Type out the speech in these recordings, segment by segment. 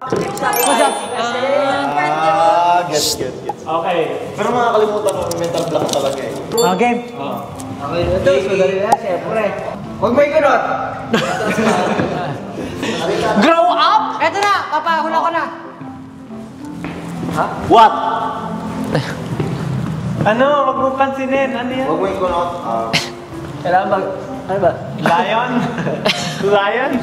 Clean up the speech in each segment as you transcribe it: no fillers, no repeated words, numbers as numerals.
What's up? Gets. Okay. Pero makakalimutan ko, mental block talaga eh. Game. Okay, ito. Sudali na, siyempre. Huwag mo ikunot. Grow up? Eto na, papahula ko na. Ha? What? Ano? Wag mo pansinin. Ano yan? Huwag mo ikunot. Kailangan mag... Ano ba? Lion? Lion?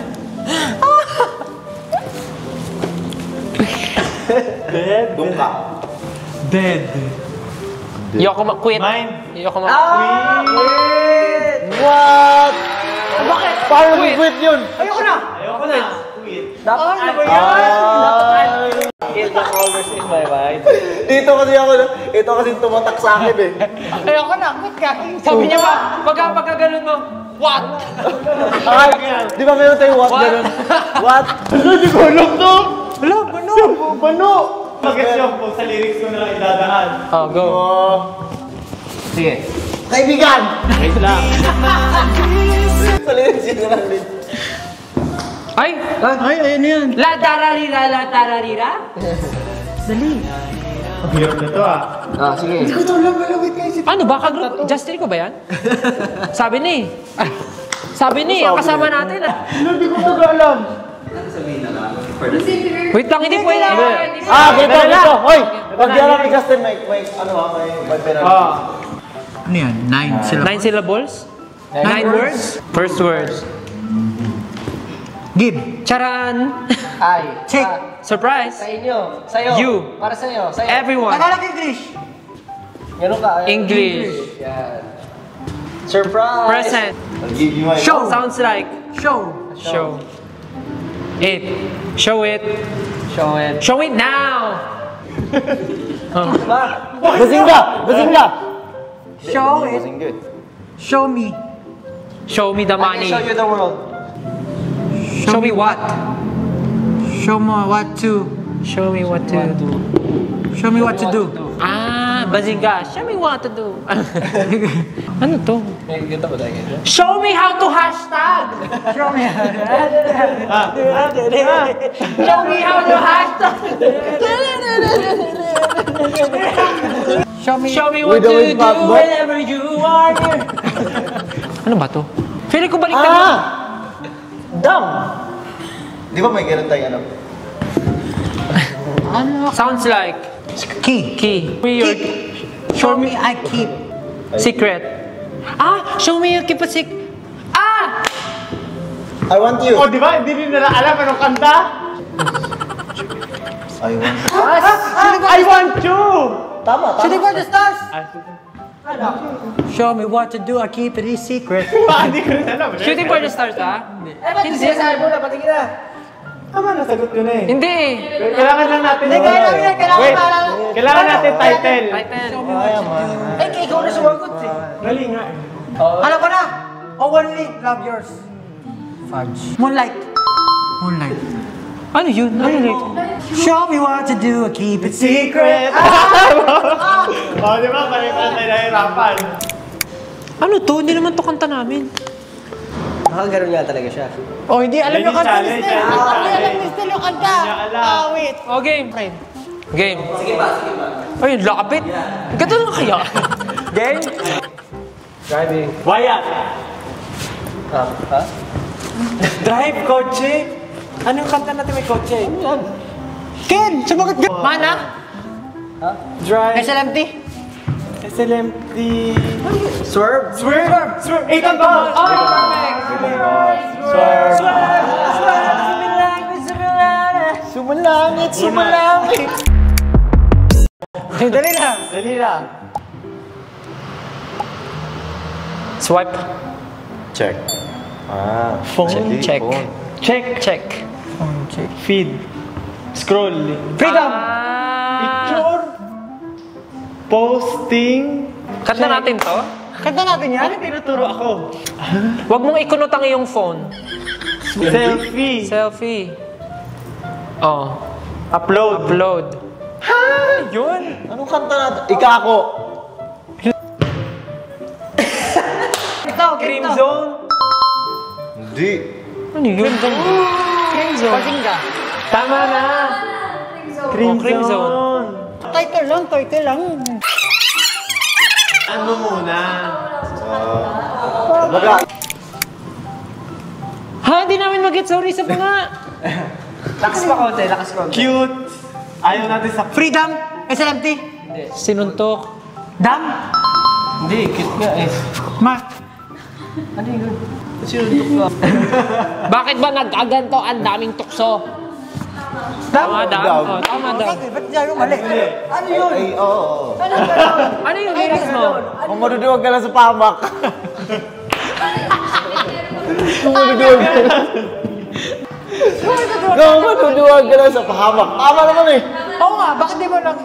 Dead? Doon ka. Dead. Ayoko ma-quit. Mind. Ayoko Quit! What? Bakit? Paano quit yun? Ayoko na. Ayoko na. Quit. Dapat ano ba yan? kill the covers in my mind. Dito kasi ako, ito kasi tumatak sa akin eh. Ayoko na, quit ka. Sabi niya ba, pagka ganun mo, what? Ay, di ba meron tayong what ganun? What? Hindi ko alam to! Hello, bano? Bano! Mag-guess yung kung sa lyrics ko na lang idadaan. Oh, go. Sige. Kaibigan! Wait lang. Sa lyrics yun na lang din. Ay, ayun yan. La tararira, la tararira? Dali. Ang hirap na to ah. Sige. Ano ba? Justin ko ba yan? Sabi ni. Ang kasama natin ah. Hindi ko mag-alam. Wait lang, hindi pwede. Ganito. Hoy! Pag-iarap ni Justin, may penalty. Ano yan? 9 syllables? 9 words? First word. Give. Charan. Ay. Check. Surprise. Sa inyo. Sa'yo. You. Para sa'yo. Sa'yo. Everyone. English. Ganun ka. English. Yan. Surprise. Present. I'll give you my... Show. Sounds like. Show. It. Show it. Show it. Show it now. Bazinga! Show it. Bazinga. Show me. Show me the I money. can show you the world. Show me what? Show me what to. Show me what to do. Show me what to do. Ah, Bazinga. Show me what to do. Ano to? May ganda ba tayo ganyan? Show me how to hashtag. Show me. Show me how to hashtag. Show me what to do whenever you are here. Ano ba to? Feeling ko baliktad mo. Down! Di ba may ganun tayo ano? Sounds like key. Show me I keep. Secret. Ah, show me you keep a secret. Ah! I want you. Oh, di ba? Hindi rin nila alam anong kanta. I want you. I want you! Tama. Shooting for the stars. Show me what to do. I keep it a secret. Hindi ko rin alam. Shooting for the stars, ah? Hindi sinasabi mo na, patingin na. Tama, nasagot ko na eh. Hindi eh. Kailangan lang natin. Wait, kailangan natin title. Ikaw na sumagot eh. Mali nga eh. Alam ko na. Only love yours. Fudge. Moonlight. Ano yun? Ano yun? Show me what to do. I keep it Secret! Oh, di ba? Palitan tayo nahirapan. Ano to? Hindi naman to kanta namin. Baka ganun nga talaga siya. Oh, hindi alam yung kanta ni challenge. Stel. Hindi alam ni Stel yung kanta. Wait. Oh, game. Game. Sige ba? Ay, lapit. Ganto lang kaya. Game? Driving. Wyatt! Ha? Drive, kotse! Anong kanta natin may kotse? Ken, sumagot ka. Mana? Ha? Drive. SLMT. SLMT. Swerve. Swerve! 8 balls! Oh, perfect! Sumalangit! Dali na. Dali lang. Swipe. Check. Phone check. Check. Feed. Scroll. Freedom. Picture. Posting. Kanta natin to? Kanta natin yan. Bakit tinuturo ako? Huwag mong ikunot ang iyong phone. Selfie. Oh. Upload. Ha? Yun? Anong kanta natin? Ikako. Cream Zone. Hindi. Ano yun? Cream zone. Bazinga. Tama na. Cream zone. Title lang. Ano muna? Baga, Ha, hindi namin mag-get sorry sa mga. Lakas pa konti, lakas konti. Cute. Ayaw natin sa... Freedom. SLMT. Sinuntok. Dam. Hindi, cute nga eh. Ma. Ano yun? Sinuntok ka. Bakit ba nag-aganto ang daming tukso? Tama daw. Oh, tama daw. Bakit? Ba't niya yung mali? Ano yun? ay, oo. Ano yung lyrics mo? Kung maduduwag ka lang sa pamak. Kung maduduwag ka lang. Kung maduduwag ka lang sa pahamak. Tama naman eh. Oo nga, bakit di mo lang